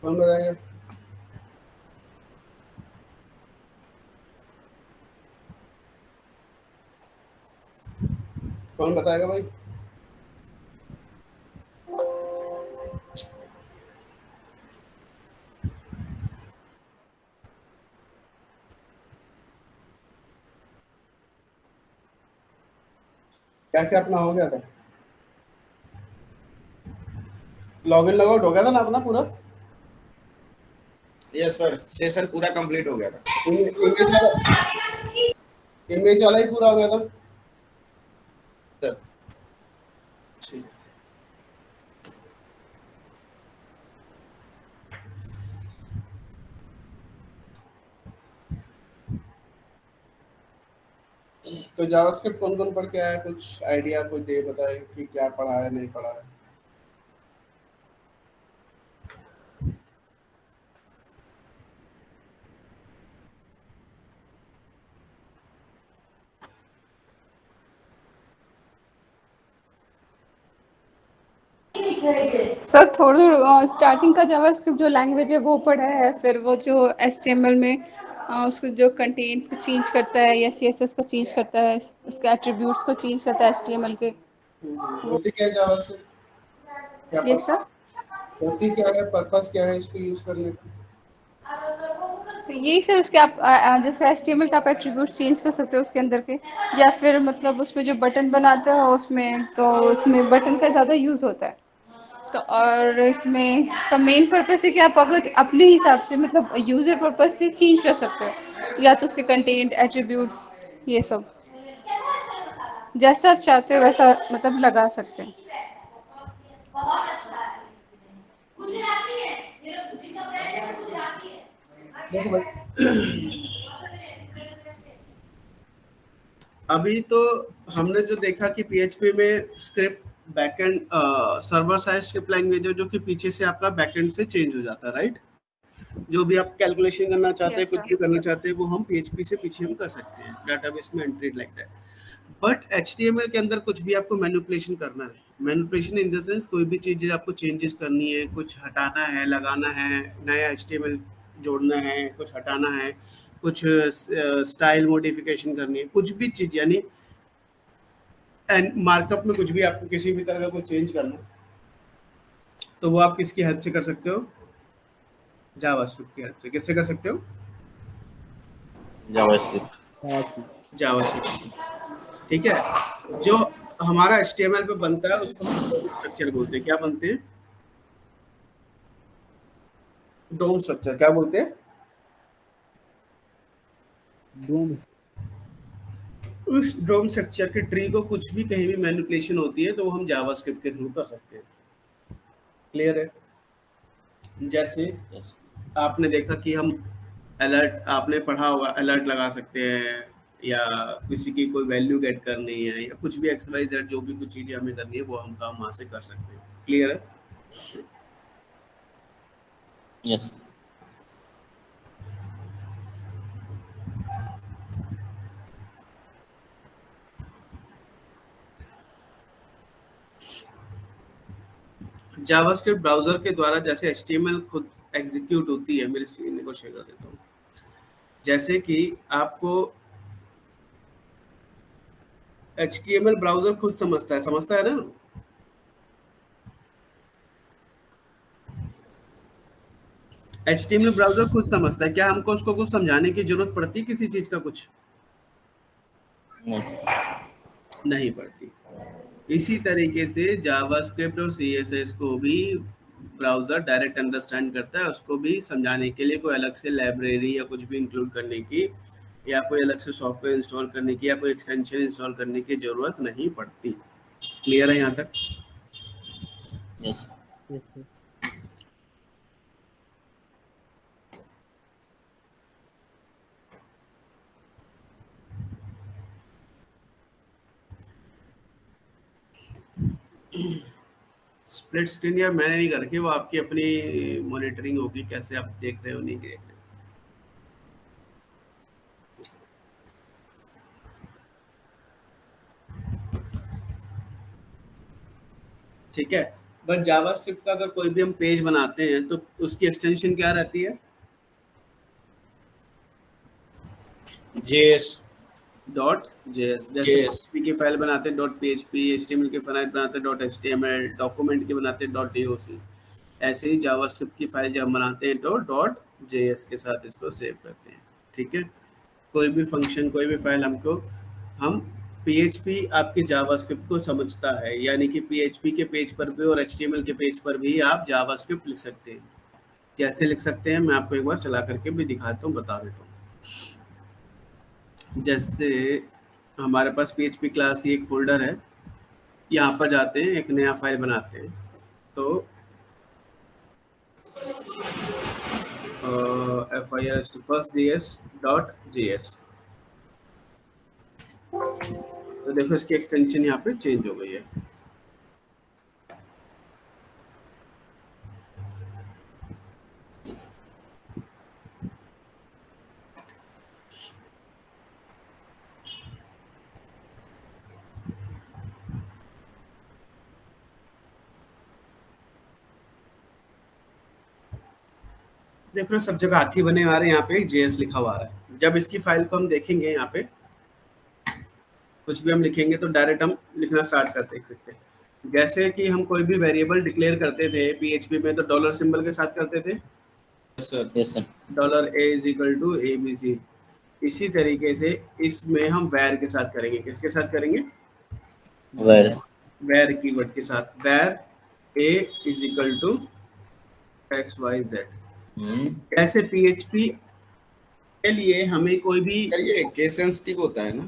कौन बताएगा? कौन बताएगा भाई? क्या क्या अपना हो गया था? लॉगिन लॉगआउट हो गया था ना अपना पूरा? यस सर, सेशन पूरा कंप्लीट हो गया था। इमेज वाला, इमेज वाला ही पूरा हो गया था? सर ठीक। तो जावास्क्रिप्ट कौन कौन पढ़ के आया, कुछ आइडिया कोई दे बताए कि क्या पढ़ा है नहीं पढ़ा है? सर थोड़ी स्टार्टिंग का जावास्क्रिप्ट जो लैंग्वेज है वो पढ़ा है, फिर वो जो एचटीएमएल में उसको जो कंटेंट को चेंज करता है या सीएसएस को चेंज करता है, उसके एट्रीब्यूट्स को चेंज करता है एचटीएमएल के, वो। होती क्या है जावास्क्रिप्ट? क्या ये पर, सर होती क्या है, पर्पस क्या है इसको यूज करने का? यही सर, उसके आप जैसे एचटीएमएल का आप एट्रीब्यूट्स चेंज कर सकते हो उसके अंदर के, या फिर मतलब उसमें जो बटन बनाते हो उसमें, तो उसमें बटन का ज़्यादा यूज़ होता है। तो और इसमें इसका मेन पर्पस है कि आप अगर अपने हिसाब से मतलब यूजर पर्पस से चेंज कर सकते हो, या तो उसके कंटेंट एट्रीब्यूट्स ये सब जैसा आप चाहते हो वैसा मतलब लगा सकते हैं। देखो भाई, अभी तो हमने जो देखा कि पीएचपी में script backend server side script language है जो कि पीछे से आपका बैकएंड से चेंज हो जाता है, राइट? जो भी आप कैलकुलेशन करना चाहते हैं, यस कुछ भी सर। करना चाहते हैं, वो हम पीएचपी से पीछे हम कर सकते हैं डाटाबेस में entry like that. But HTML के अंदर कुछ भी आपको मैनिपुलेशन करना है, मैनिपुलेशन इन द सेंस कोई भी चीज़ आपको चेंजेस करनी है, कुछ हटाना है, लगाना है, नया एचटीएमएल जोड़ना है, कुछ हटाना है, कुछ स्टाइल मॉडिफिकेशन करनी है, कुछ भी चीज़ यानी एंड मार्कअप में कुछ भी आपको किसी भी तरह का कोई चेंज करना है, तो वो आप किसकी हेल्प से कर सकते हो? जावास्क्रिप्ट की हेल्प से। किससे कर सकते हो? जावास्क्रिप्ट। जावास्क्रिप्ट। ठीक है। जो हमारा एचटीएमएल पे बनता है उसको हम डोम स्ट्रक्चर बोलते हैं। क्या बनते हैं? Dome structure. क्या बोलते हैं? डूम। उस डोम स्ट्रक्चर के ट्री को कुछ भी कहीं भी मैनिपुलेशन होती है तो वो हम जावास्क्रिप्ट के थ्रू कर सकते हैं। क्लियर है? जैसे यस। आपने देखा कि हम अलर्ट, आपने पढ़ा होगा, अलर्ट लगा सकते हैं, या किसी की कोई वैल्यू गेट करनी है, या कुछ भी एक्स वाई जेड जो भी कुछ चीज़ें हमें करनी है वो हम काम वहाँ से कर सकते हैं। क्लियर है? यस। जावास्क्रिप्ट ब्राउजर के द्वारा जैसे एचटीएमएल खुद एग्जीक्यूट होती है, मेरी स्क्रीन को शेयर कर देता हूँ। जैसे कि आपको एचटीएमएल ब्राउजर खुद समझता है ना? एचटीएमएल ब्राउजर खुद समझता है, क्या हमको उसको कुछ समझाने की जरूरत पड़ती है किसी चीज का? कुछ नहीं सर। नहीं पड़ती। इसी तरीके से जावास्क्रिप्ट और सीएसएस को भी ब्राउजर डायरेक्ट अंडरस्टैंड करता है, उसको भी समझाने के लिए कोई अलग से लाइब्रेरी या कुछ भी इंक्लूड करने की, या कोई अलग से सॉफ्टवेयर इंस्टॉल करने की, या कोई एक्सटेंशन इंस्टॉल करने की जरूरत नहीं पड़ती। क्लियर है यहाँ तक? यस। स्प्लिट स्क्रीन यार मैंने नहीं कर रखी, वो आपकी अपनी मॉनिटरिंग होगी, कैसे आप देख रहे हो नहीं देख रहे हो। ठीक है। बट जावास्क्रिप्ट का अगर कोई भी हम पेज बनाते हैं तो उसकी एक्सटेंशन क्या रहती है? JS dot JS. जैसे JS PHP की फाइल बनाते हैं डॉट PHP, HTML की फाइल बनाते हैं डॉट HTML, डॉक्यूमेंट की बनाते हैं डॉट DOC, ऐसे ही जावास्क्रिप्ट की फाइल जब हम बनाते हैं तो डॉट जेएस के साथ इसको सेव करते हैं। ठीक है, कोई भी फंक्शन, कोई भी फाइल हमको, हम PHP आपके जावास्क्रिप्ट को समझता है, यानी कि PHP के पेज पर भी और HTML के पेज पर भी आप जावास्क्रिप्ट लिख सकते हैं। कैसे लिख सकते हैं मैं आपको एक बार चला करके भी दिखाता हूँ, बता देता हूँ। जैसे हमारे पास PHP क्लास ही एक फोल्डर है, यहाँ पर जाते हैं, एक नया फाइल बनाते हैं। तो FIRST first JS dot JS, तो देखो इसकी एक्सटेंशन यहाँ पे चेंज हो गई है। देख रहे हो सब जगह हाथी बने आ रहे हैं, यहाँ पे एक JS लिखा हुआ आ रहा है। जब इसकी फाइल को हम देखेंगे, यहाँ पे कुछ भी हम लिखेंगे तो डायरेक्ट हम लिखना स्टार्ट कर देख सकते हैं। जैसे कि हम कोई भी वेरिएबल डिक्लेयर करते थे PHP में तो डॉलर सिंबल के साथ करते थे, sir Yes, sir. $A is equal to ABC। इसी तरीके से इसमें हम वैर के साथ करेंगे। किसके साथ करेंगे? Where? वैर कीवर्ड के साथ। Var A is equal to XYZ। ऐसे PHP के लिए हमें कोई भी सर ये केस सेंसिटिव होता है ना?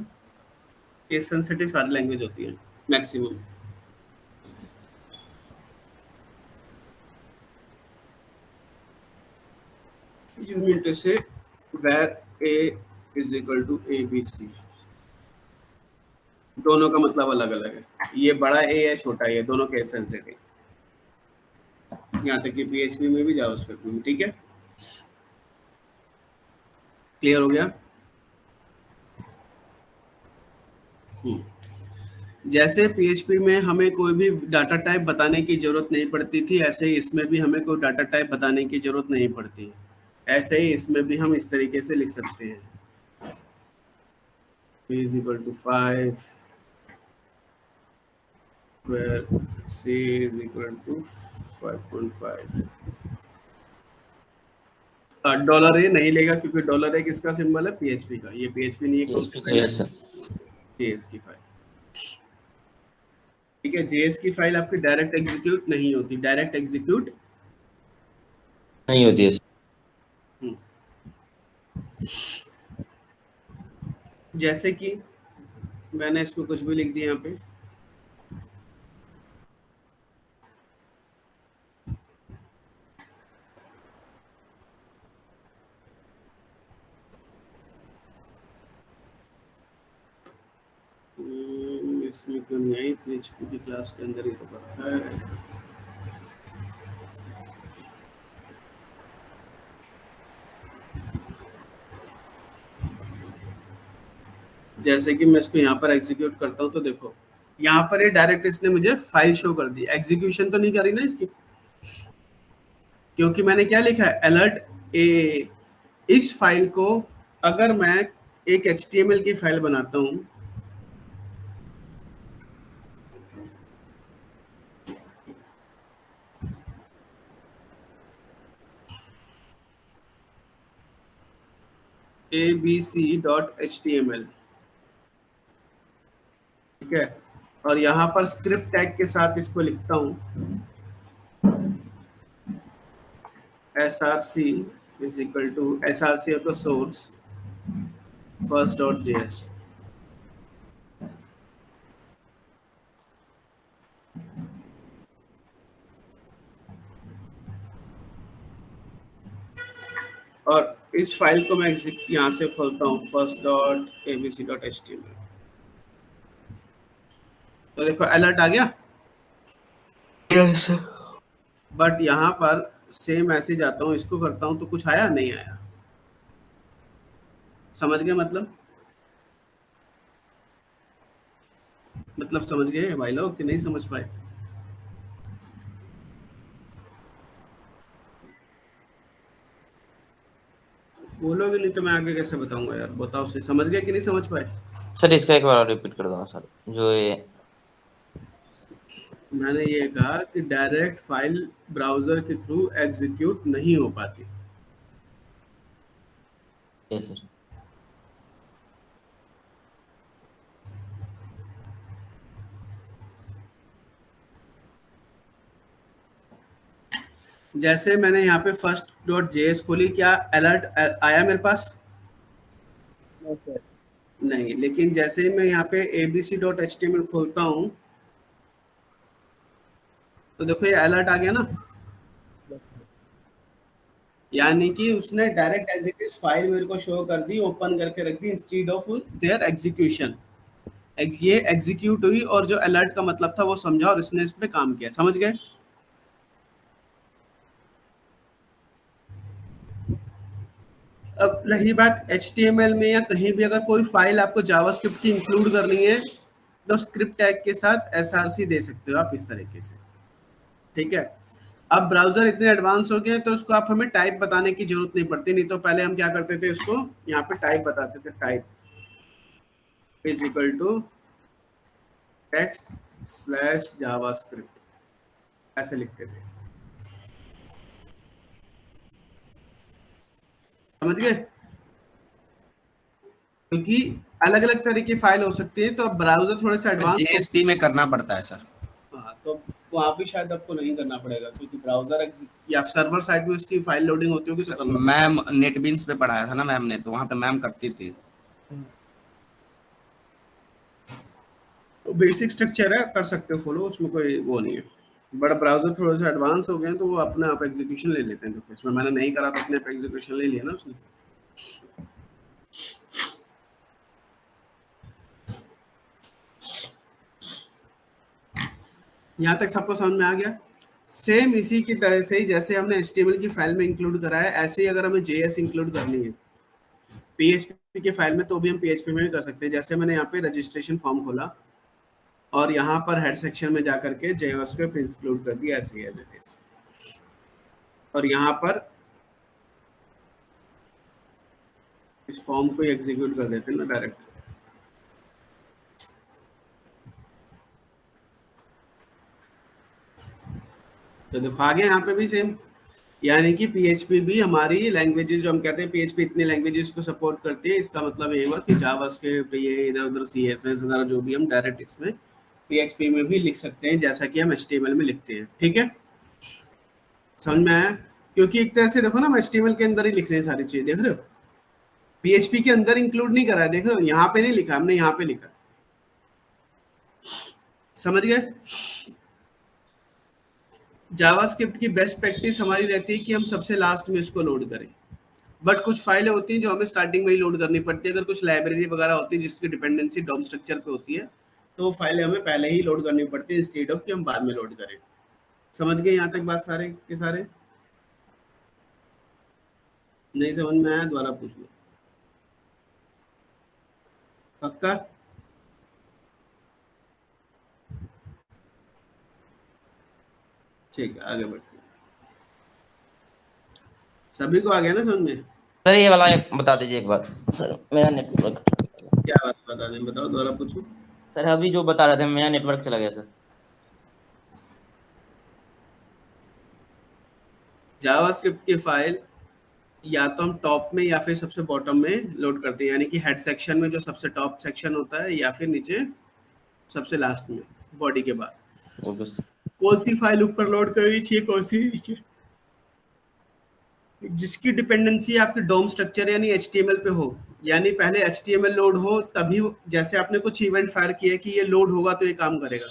केस सेंसिटिव सारी लैंग्वेज होती है maximum. You mean to say where A is equal to ABC, दोनों का मतलब अलग अलग है। ये बड़ा A है, छोटा A है, दोनों केस सेंसिटिव, यहाँ तक कि PHP में भी जावास्क्रिप्ट में। ठीक है, क्लियर हो गया? जैसे PHP में हमें कोई भी डाटा टाइप बताने की जरूरत नहीं पड़ती थी, ऐसे ही इसमें भी हमें कोई डाटा टाइप बताने की जरूरत नहीं पड़ती। ऐसे ही इसमें भी हम इस तरीके से लिख सकते हैं, P is equal to 5 where C is equal to 5.5। $A नहीं लेगा क्योंकि $A किसका सिंबल है? PHP का। ये PHP नहीं है, कौन सी फाइल है? Yes, sir. JS की फाइल। ठीक है, JS की फाइल आपकी डायरेक्ट एग्जीक्यूट नहीं होती, डायरेक्ट एग्जीक्यूट नहीं होती है। जैसे कि मैंने इसमें कुछ भी लिख दिया यहाँ पे, इसमें क्यों नहीं आई? PHP की क्लास के अंदर ही तो रखा है। जैसे कि मैं इसको यहाँ पर एग्जीक्यूट करता हूँ तो देखो यहाँ पर ये डायरेक्ट इसने मुझे फाइल शो कर दी, एग्जीक्यूशन तो नहीं करी ना इसकी, क्योंकि मैंने क्या लिखा है? अलर्ट ए। इस फाइल को अगर मैं एक HTML की फाइल बनाता हूँ, abc.html, ठीक है, और यहाँ पर स्क्रिप्ट टैग के साथ इसको लिखता हूँ src is equal to src of the source first.js। और इस फाइल को मैं यहाँ से खोलता हूँ first.abc.html, तो देखो अलर्ट आ गया। Yes, sir. बट यहाँ पर सेम मैसेज आता हूँ, इसको करता हूँ तो कुछ आया? नहीं आया। समझ गए मतलब समझ गए भाई लोग कि नहीं समझ पाए? बोलोगे नहीं तो मैं आगे कैसे बताऊंगा यार, बताओ सही, समझ गए कि नहीं समझ पाए? सर इसका एक बार और रिपीट कर दो सर, जो ये मैंने ये कहा कि डायरेक्ट फाइल ब्राउजर के थ्रू एग्जीक्यूट नहीं हो पाती। ये सर। जैसे मैंने यहाँ पे फर्स्ट डॉट जेएस खोली, क्या अलर्ट आया मेरे पास? No sir. नहीं। लेकिन जैसे ही मैं यहाँ पे abc डॉट html खोलता हूँ तो देखो ये अलर्ट आ गया ना, यानी कि उसने direct as it is file मेरे को शो कर दी, ओपन करके रख दी इंस्टीड ऑफ देयर एग्जीक्यूशन। ये एग्जीक्यूट हुई और जो अलर्ट का मतलब था वो समझा और इसने इस पे काम किया। समझ गए? अब रही बात HTML में या कहीं भी अगर कोई फाइल आपको जावास्क्रिप्ट की इंक्लूड करनी है तो स्क्रिप्ट टैग के साथ src दे सकते हो आप इस तरीके से, ठीक है? अब ब्राउजर इतने एडवांस हो गए हैं तो उसको आप हमें टाइप बताने की जरूरत नहीं पड़ती, नहीं तो पहले हम क्या करते थे, इसको यहाँ पे टाइप बताते थे, type is equal to text slash JavaScript ऐसे लिखते थे। समझ गए? क्योंकि अलग अलग तरह की फाइल हो सकती है, तो अब ब्राउजर थोड़े से एडवांस हो। जेएसपी में करना पड़ता है सर। हाँ, तो वहाँ भी शायद आपको नहीं करना पड़ेगा क्योंकि ब्राउजर या सर्वर साइड में उसकी फाइल लोडिंग होती होगी सर्वर। मैम नेटबीन्स पे पढ़ाया था ना मैम ने, तो वहाँ पे मैम करती थी। तो बेसिक स्ट्रक्चर है, कर सकते हो फॉलो, उसमें कोई वो नहीं है। बट ब्राउजर थोड़े से एडवांस हो गए हैं तो वो अपने आप एग्जीक्यूशन ले लेते हैं, तो इसमें मैंने नहीं करा तो अपने आप एग्जीक्यूशन ले लिया ना उसने। यहाँ तक सबको समझ में आ गया? सेम इसी की तरह से ही जैसे हमने HTML की फाइल में इंक्लूड करा है, ऐसे ही अगर हमें JS इंक्लूड करनी है PHP के फाइल में तो भी हम PHP में भी कर सकते हैं। जैसे मैंने यहाँ पे रजिस्ट्रेशन फॉर्म खोला और यहाँ पर हेड सेक्शन में जाकर के जावास्क्रिप्ट इंक्लूड कर दिया ऐसे एज इट इज, और यहाँ पर इस फॉर्म को एग्जीक्यूट कर देते हैं ना डायरेक्ट। तो देखो आ गया यहाँ पे भी सेम, यानी कि PHP भी हमारी लैंग्वेजेस, जो हम कहते हैं PHP इतनी लैंग्वेजेस को सपोर्ट करती है, इसका मतलब ये हुआ कि जावास्क्रिप्ट ये इधर उधर CSS वगैरह जो भी हम डायरेक्ट इसमें PHP में भी लिख सकते हैं जैसा कि हम HTML में लिखते हैं। ठीक है, समझ में आया? क्योंकि एक तरह से देखो ना, हम HTML के अंदर ही लिख रहे हैं सारी चीजें, देख रहे हो? PHP के अंदर इंक्लूड नहीं करा है, देख रहे हो? यहाँ पे नहीं लिखा हमने, यहाँ पे लिखा। समझ गए? जावास्क्रिप्ट की बेस्ट प्रैक्टिस हमारी रहती है कि हम सबसे लास्ट में इसको लोड करें, बट कुछ फाइलें होती हैं जो हमें स्टार्टिंग में ही लोड करनी पड़ती है। अगर कुछ लाइब्रेरी वगैरह होती है जिसकी डिपेंडेंसी डॉम स्ट्रक्चर पे होती है तो वो फाइलें हमें पहले ही लोड करनी पड़ती है इंस्टेड ऑफ कि हम बाद में लोड करें। समझ गए यहाँ तक बात सारे के सारे? नहीं समझ में आया दोबारा पूछ लो। पक्का? ठीक है, आगे बढ़ते हैं। सभी को आ गया ना समझ में? सर ये वाला एक बता दीजिए एक बार सर, मेरा नेटवर्क। क्या बात बता दें, बताओ, दोबारा पूछो। सर अभी जो बता रहे थे मेरा नेटवर्क चला गया सर। जावास्क्रिप्ट की फाइल या तो हम टॉप में या फिर सबसे बॉटम में लोड करते हैं, यानी कि हेड सेक्शन में जो सबसे टॉप सेक्शन होता है, या फिर नीचे सबसे लास्ट में बॉडी के बाद। Okay sir. कौन सी फाइल ऊपर लोड करनी चाहिए, कौन सी नीचे, जिसकी डिपेंडेंसी आपके डोम स्ट्रक्चर यानी HTML पे हो, यानी पहले HTML लोड हो तभी, जैसे आपने कुछ इवेंट फायर किया कि ये लोड होगा तो ये काम करेगा,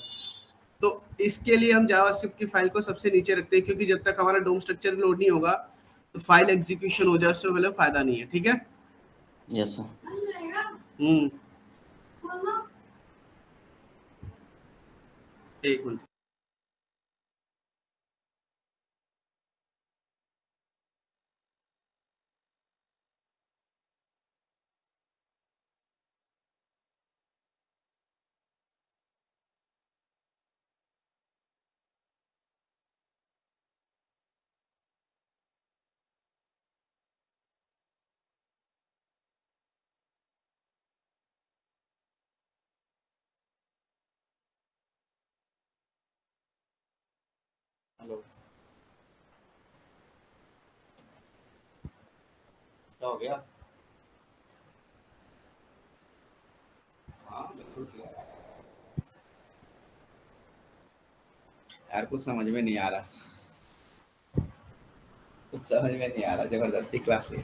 तो इसके लिए हम जावास्क्रिप्ट की फाइल को सबसे नीचे रखते हैं, क्योंकि जब तक हमारा डोम स्ट्रक्चर लोड नहीं होगा तो फाइल एग्जीक्यूशन हो जाए उससे पहले फायदा नहीं है। ठीक है? Yes sir. हम्म, एक मिनट। हेलो, क्या हो गया? हाँ बिल्कुल किया। यार कुछ समझ में नहीं आ रहा, कुछ समझ में नहीं आ रहा, जबरदस्ती क्लास ली।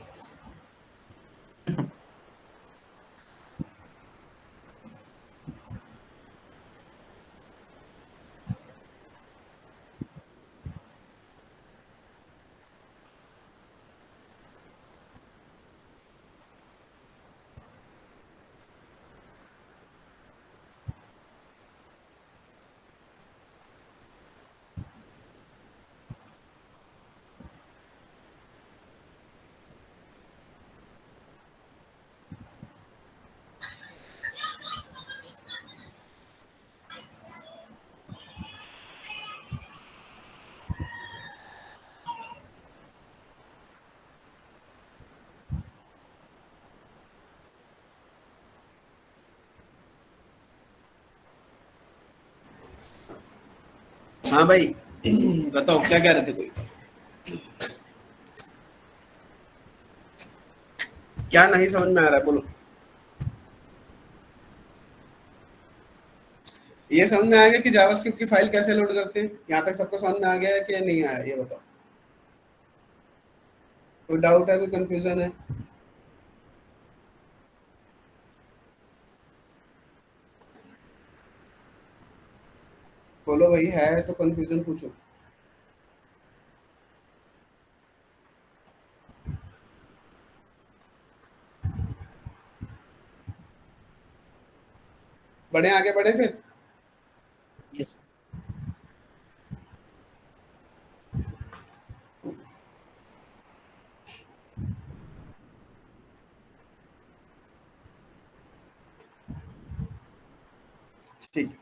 हाँ भाई, बताओ क्या कह रहे थे? कोई क्या नहीं समझ में आ रहा है, बोलो। ये समझ में आएगा कि जावास्क्रिप्ट की फाइल कैसे लोड करते हैं? यहाँ तक सबको समझ में आ गया है कि नहीं आया, ये बताओ। कोई डाउट है, कोई कंफ्यूजन है? बोलो भाई, है तो कंफ्यूजन पूछो। बढ़े, आगे बढ़े फिर। यस। ठीक।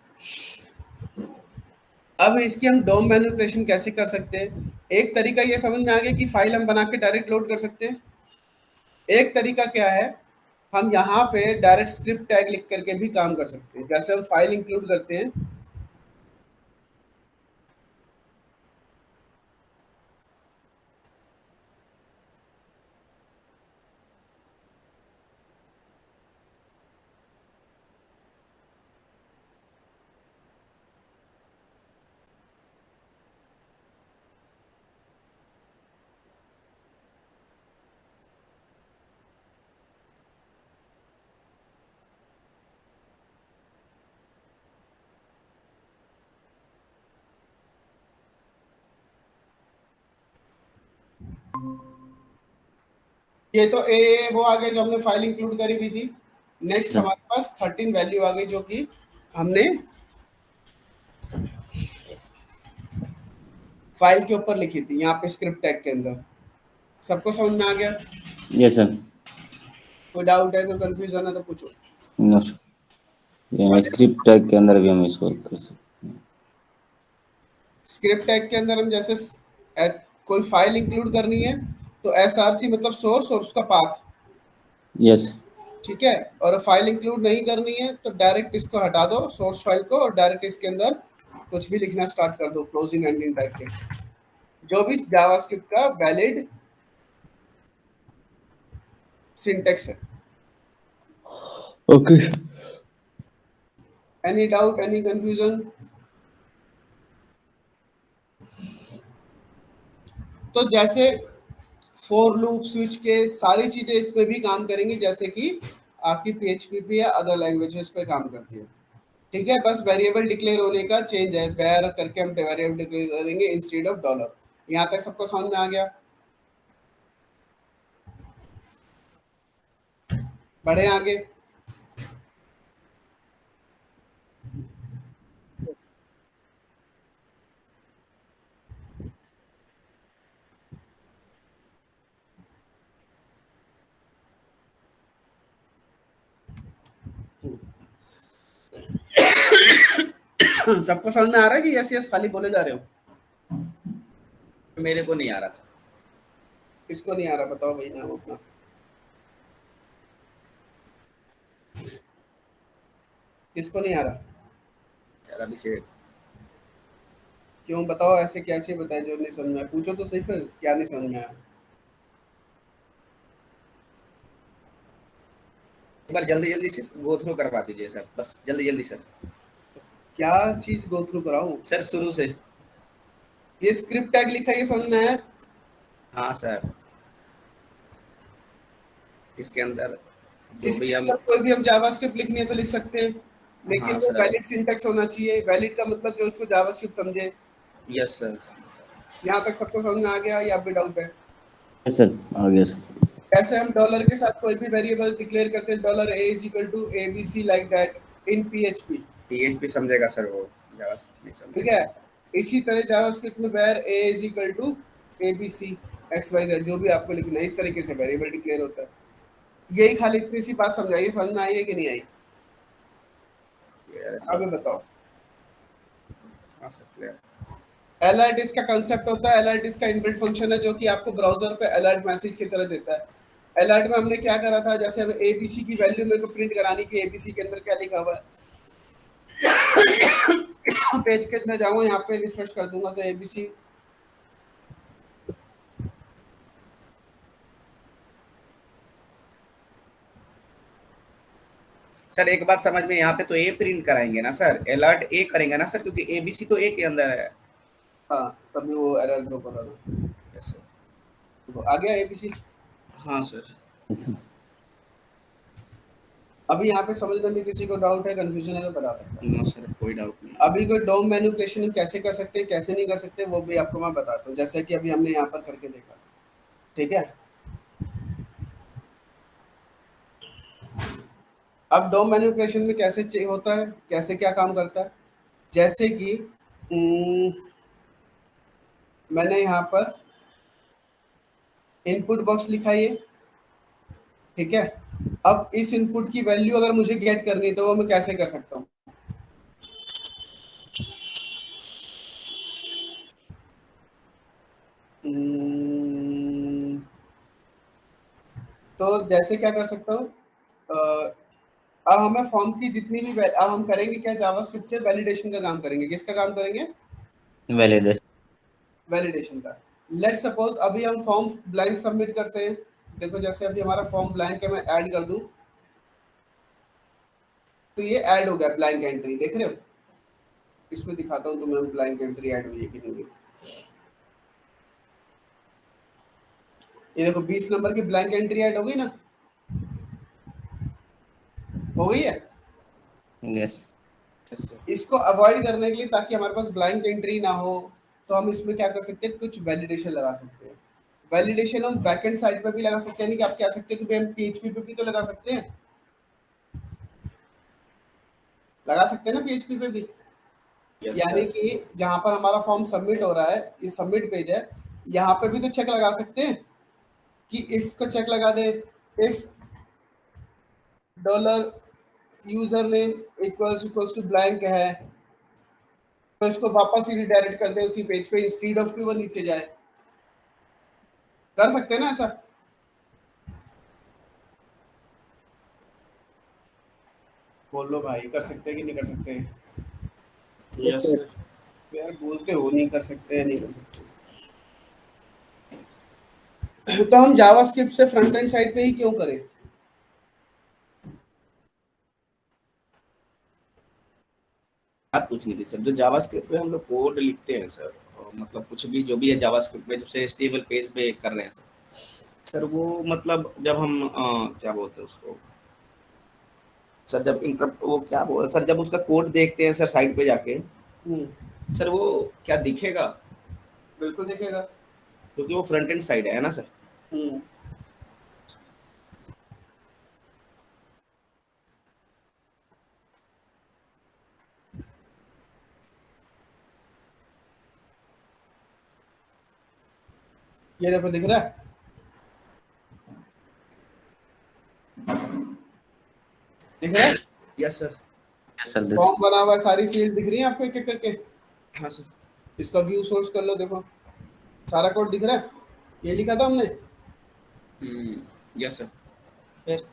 अब इसकी हम डोम मैनिपुलेशन कैसे कर सकते हैं? एक तरीका ये समझ में आ गया कि फाइल हम बना के डायरेक्ट लोड कर सकते हैं। एक तरीका क्या है, हम यहाँ पे डायरेक्ट स्क्रिप्ट टैग लिख करके भी काम कर सकते हैं। जैसे हम फाइल इंक्लूड करते हैं, ये तो ए वो आ गया जो हमने फाइल इंक्लूड करी हुई थी। नेक्स्ट हमारे पास 13 वैल्यू आ गई जो कि हमने फाइल के ऊपर लिखी थी, यहाँ पे स्क्रिप्ट टैग के अंदर। सबको समझ में आ गया? Yes sir. कोई डाउट है, कोई कंफ्यूजन है तो पूछो। नो सर, ये स्क्रिप्ट टैग के अंदर भी हम इसको कर सकते हैं। स्क्रिप्ट टैग के अंदर हम जैसे कोई फाइल इंक्लूड करनी है तो एसआरसी मतलब सोर्स और उसका पाथ, यस। ठीक है। और फाइल इंक्लूड नहीं करनी है तो डायरेक्ट इसको हटा दो, सोर्स फाइल को, और डायरेक्ट इसके अंदर कुछ भी लिखना स्टार्ट कर दो, क्लोजिंग एंडिंग टाइप के, जो भी जावास्क्रिप्ट का वैलिड सिंटेक्स है। Okay. Any doubt, any confusion? तो जैसे फॉर लूप, स्विच के सारी चीजें इसमें भी काम करेंगी, जैसे कि आपकी पीएचपी पे या अदर लैंग्वेजेस पे काम करती है। ठीक है, बस वेरिएबल डिक्लेयर होने का चेंज है, वेर करके हम वेरिएबल डिक्लेयर करेंगे इंस्टेड ऑफ डॉलर। यहाँ तक सबको समझ में आ गया? बढ़े आगे। सबको समझ में आ रहा है कि यस यस खाली बोले जा रहे हो? मेरे को नहीं आ रहा सर। किसको नहीं आ रहा बताओ भाई, नाम अपना। किसको नहीं आ रहा? यार अभिषेक। क्यों बताओ, ऐसे क्या चीज़ बताए जो नहीं समझ में आया? पूछो तो सही फिर, क्या नहीं समझ में आया? एक बार जल्दी जल्दी से गो थ्रू करवा दीजिए सर, बस जल्दी जल्दी सर। क्या चीज़ गो थ्रू कराऊँ? सर शुरू से। ये स्क्रिप्ट टैग लिखा है, ये समझ में आया? हाँ सर, इसके अंदर जो भी इसके हम। अंदर कोई भी हम जावास्क्रिप्ट लिखनी है तो लिख सकते हैं, लेकिन हाँ वो सर। वैलिड सिंटैक्स होना चाहिए। वैलिड का मतलब जो उसको जावास्क्रिप्ट समझे। Yes sir. यहाँ तक सबको समझ में आ गया या भी डाउट है? यस सर, आ गया सर। ऐसे हम डॉलर के साथ कोई भी वेरिएबल डिक्लेयर करते हैं, dollar a is equal to abc like that in PHP। PHP समझेगा सर, वो जावास्क्रिप्ट नहीं ठीक समझेगा। है, इसी तरह जावास्क्रिप्ट में var a is equal to abc xyz, जो भी आपको लिखना है, इस तरीके से वेरिएबल डिक्लेयर होता है। यही खाली इतनी सी बात समझाइए, समझ में आई है कि नहीं आई? क्लियर है सर। आगे बताओ। हाँ सर क्लियर। अलर्ट इसका कंसेप्ट होता है, अलर्ट इसका इनबिल्ट फंक्शन है जो कि आपको ब्राउजर पे अलर्ट मैसेज की तरह देता है। अलर्ट में हमने क्या करा था, जैसे अब एबीसी की वैल्यू मेरे को प्रिंट करानी कि एबीसी के अंदर क्या लिखा हुआ है। पेज के में जाऊंगा, यहाँ पे रिफ्रेश कर दूंगा तो एबीसी सर एक बात समझ में, यहाँ पे तो ए प्रिंट कराएंगे ना सर, अलर्ट ए करेंगे ना सर, क्योंकि एबीसी तो ए के अंदर है। हाँ, तभी वो एरर थ्रो कर रहा था। Yes sir. तो आ गया एबीसी। हाँ सर। Yes sir. अभी यहाँ पे समझने में किसी को डाउट है, कंफ्यूजन है तो बता सकता है। नो सर कोई डाउट नहीं। अभी कोई डोम मैनिपुलेशन कैसे कर सकते हैं, कैसे नहीं कर सकते, वो भी आपको मैं बताता हूँ, जैसे कि अभी हमने यहाँ पर करके देखा। ठीक है, अब डोम मैनिपुलेशन में कैसे होता है, कैसे क्या काम करता है। जैसे कि मैंने यहाँ पर इनपुट बॉक्स लिखा है ये। ठीक है, अब इस इनपुट की वैल्यू अगर मुझे गेट करनी है तो वो मैं कैसे कर सकता हूँ? तो जैसे क्या कर सकता हूँ, अब हमें फॉर्म की जितनी भी अब हम करेंगे क्या, जावास्क्रिप्ट से वैलिडेशन का काम करेंगे। किसका काम करेंगे? वैलिडेशन। वैलिडेशन का। लेट्स सपोज अभी हम फॉर्म ब्लैंक सबमिट करते हैं। देखो जैसे अभी हमारा फॉर्म ब्लैंक है, मैं ऐड कर दूं तो ये ऐड हो गया ब्लैंक एंट्री, देख रहे हो? इसमें दिखाता हूँ तुम्हें ब्लैंक एंट्री ऐड हुई है कि नहीं हुई। ये देखो 20 नंबर की ब्लैंक एंट्री ऐड हो गई ना, हो गई है। यस। Yes sir. इसको अवॉइड करने के लिए, ताकि हमारे पास ब्लैंक एंट्री ना हो, तो हम इसमें क्या कर सकते हैं, कुछ वैलिडेशन लगा सकते हैं। वैलिडेशन हम बैकएंड साइड पे भी लगा सकते हैं, नहीं कि आप कह सकते हो कि भाई हम पीएचपी पे भी तो लगा सकते हैं, लगा सकते हैं ना पीएचपी पे भी। यस यानी सर। कि जहां पर हमारा फॉर्म सबमिट हो रहा है, ये सबमिट पेज है, यहाँ पे भी तो चेक लगा सकते हैं कि इफ का चेक लगा दे। If dollar user name equals to blank है, तो इसको वापस ही रिडायरेक्ट कर दे उसी पेज पे, इंस्टीड ऑफ कि वो नीचे जाए। कर सकते हैं ना ऐसा? बोलो भाई, कर सकते हैं कि नहीं कर सकते? Yes sir. यार बोलते हो नहीं कर सकते, नहीं कर सकते। तो हम जावास्क्रिप्ट से फ्रंट एंड साइड पे ही क्यों करें? बात पूछनी थी सर, जो जावास्क्रिप्ट में हम लोग कोड लिखते हैं सर, और मतलब कुछ भी जो भी है जावास्क्रिप्ट में, जैसे एचटीएमएल पेज पे कर रहे हैं सर वो मतलब जब हम क्या बोलते हैं उसको सर, जब इंटरप्ट वो क्या बोल सर, जब उसका कोड देखते हैं सर साइट पे जाके, सर वो क्या दिखेगा? बिल्कुल दिखेगा। क्योंकि वो फ्रंट एंड साइड है ना सर। हम्म ये देखो दिख रहा है, दिख रहा है। Yes sir. Yes sir. Form बना हुआ है, सारी फील्ड दिख रही है आपको एक एक करके। हाँ सर। इसका व्यू सोर्स कर लो, देखो सारा कोड दिख रहा है, ये लिखा था हमने। Yes sir. फिर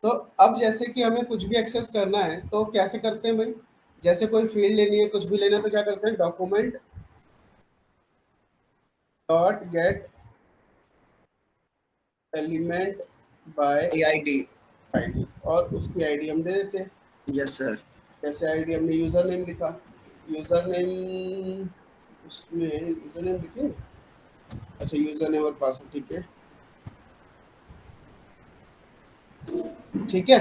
तो अब जैसे कि हमें कुछ भी एक्सेस करना है तो कैसे करते हैं भाई, जैसे कोई फील्ड लेनी है, कुछ भी लेना है, तो क्या करते हैं, document dot gate element by ID, और उसकी आईडी हम दे देते हैं। Yes sir. जैसे आईडी हमने यूजर नेम लिखा, यूजर नेम, उसमें यूजर नेम लिखेंगे, अच्छा यूजर नेम और पासवर्ड, ठीक है ठीक है।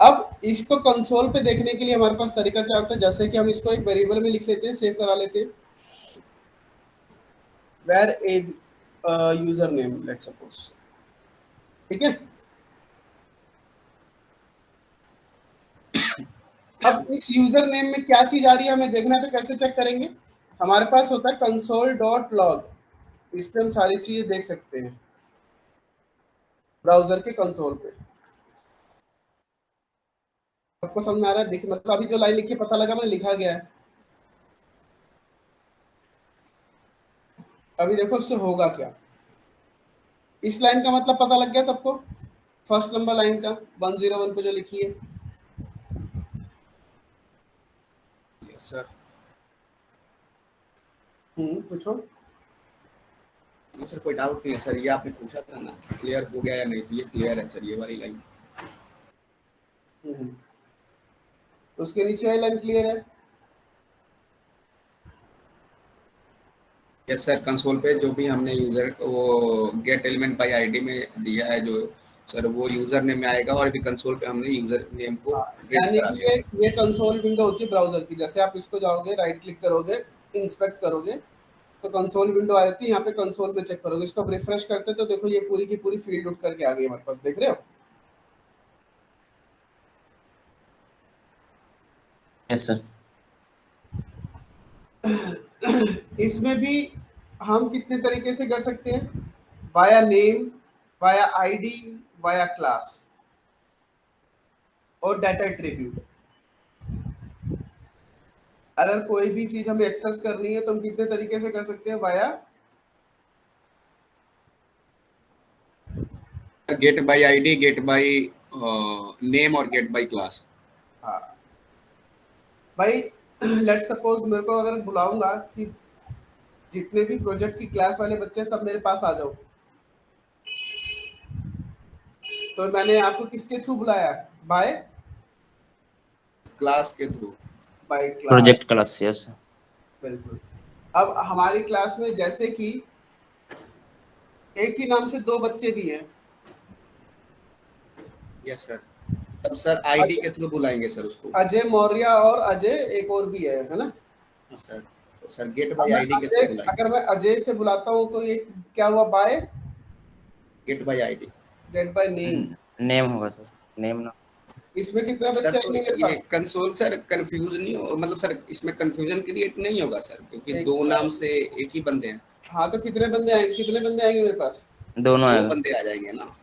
अब इसको कंसोल पे देखने के लिए हमारे पास तरीका क्या होता है, जैसे कि हम इसको एक वेरिएबल में लिख लेते हैं, सेव करा लेते हैं, var a user name let's suppose, ठीक है। अब इस यूजर नेम में क्या चीज आ रही है हमें देखना है, तो कैसे चेक करेंगे, हमारे पास होता है कंसोल डॉट लॉग, इस पे हम सारी चीजें देख सकते हैं ब्राउजर के कंसोल पे। आपको समझ में आ रहा है, देखिए मतलब अभी जो लाइन लिखी पता लगा मैंने लिखा गया है। अभी देखो उससे होगा क्या, इस लाइन का मतलब पता लग गया सबको, फर्स्ट नंबर लाइन का 101 पे जो लिखी है, यस सर। पूछो। सर कोई डाउट नहीं है सर, ये आपने पूछा था ना क्लियर हो गया या नहीं, तो ये क्लियर है सर, ये वाली लाइन। उसके नीचे वाली लाइन क्लियर है, यस सर। कंसोल पे जो भी हमने यूजर वो गेट एलिमेंट बाय आईडी में दिया है जो सर, वो यूजर नेम में आएगा, और भी कंसोल पे हमने यूजर नेम को गेट यानी करा कि लिया सर। ये कंसोल विंडो होती है ब्राउजर की, जैसे आप इसको जाओगे राइट क्लिक करोगे, इंस्पेक्ट करोगे तो कंसोल विंडो आ जाती है, यहाँ पे कंसोल में चेक करोगे, इसको रिफ्रेश करते तो देखो ये पूरी की पूरी फील्ड उठ करके आ गई हमारे पास, देख रहे हो। Yes sir. इसमें भी हम कितने तरीके से कर सकते हैं, via name, via ID, via class और डाटा एट्रीब्यूट। अगर कोई भी चीज हमें एक्सेस करनी है तो हम कितने तरीके से कर सकते हैं, via get by ID, get by name और गेट बाय क्लास। हाँ भाई, लेट्स सपोज मेरे को अगर बुलाऊंगा कि जितने भी प्रोजेक्ट की क्लास वाले बच्चे सब मेरे पास आ जाओ, तो मैंने आपको किसके थ्रू बुलाया, बाय क्लास के through, by class, project class, yes. बिल्कुल। अब हमारी क्लास में जैसे कि एक ही नाम से दो बच्चे भी हैं, यस सर, तब सर आईडी के थ्रू बुलाएंगे सर उसको। अजय मौर्य और अजय एक और भी है ना सर, तो सर गेट बाय आईडी के थ्रू बुलाएंगे। अगर मैं अजय से बुलाता हूँ तो ये क्या हुआ, by get by ID, get by name, name होगा सर, नेम ना। इसमें कितने बच्चे सर। आएंगे तो मेरे ये पास, कंसोल सर कंफ्यूज नहीं हो, मतलब सर इसमें कंफ्यूजन क्रिएट नहीं होगा सर, क्योंकि एक दो नाम से एक ही बंदे हैं। हाँ तो कितने बंदे आएंगे मेरे पास, दोनों दो आएगा। बंदे आ जाएंगे ना।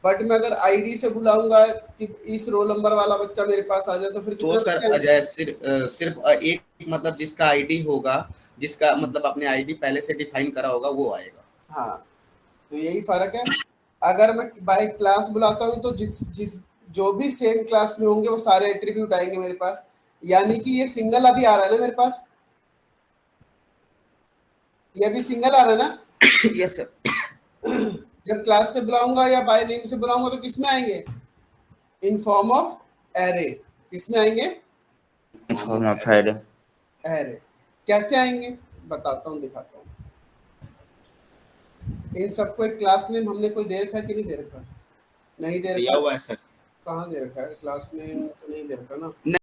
बट मैं अगर आईडी से बुलाऊंगा कि इस रोल नंबर वाला बच्चा मेरे पास आ जाए तो फिर तो कितने सर बच्चे आएंगे? अजय सिर्फ एक, मतलब जिसका आईडी होगा, जिसका मतलब अपने आईडी पहले से डिफाइन करा होगा, वो आएगा। हाँ तो यही फर्क है। अगर मैं बाय क्लास बुलाता हूँ तो जिस जो भी सेम क्लास में होंगे वो सारे एट्रीब्यूट आएंगे मेरे पास, यानी कि ये सिंगल अभी आ रहा है ना मेरे पास, ये भी सिंगल आ रहा है ना। Yes sir. जब क्लास से बुलाऊंगा या बाय नेम से बुलाऊंगा तो किसमें आएंगे, इन फॉर्म ऑफ एरे, किसमें आएंगे, फ्राइडे। एरे। कैसे आएंगे बताता हूँ, दिखाता हूँ। इन सबको एक क्लास नेम हमने कोई दे रखा है कि नहीं दे रखा, नहीं दे दिया रखा, हुआ है सर। कहाँ दे रखा है क्लास नेम, तो नहीं दे रखा ना।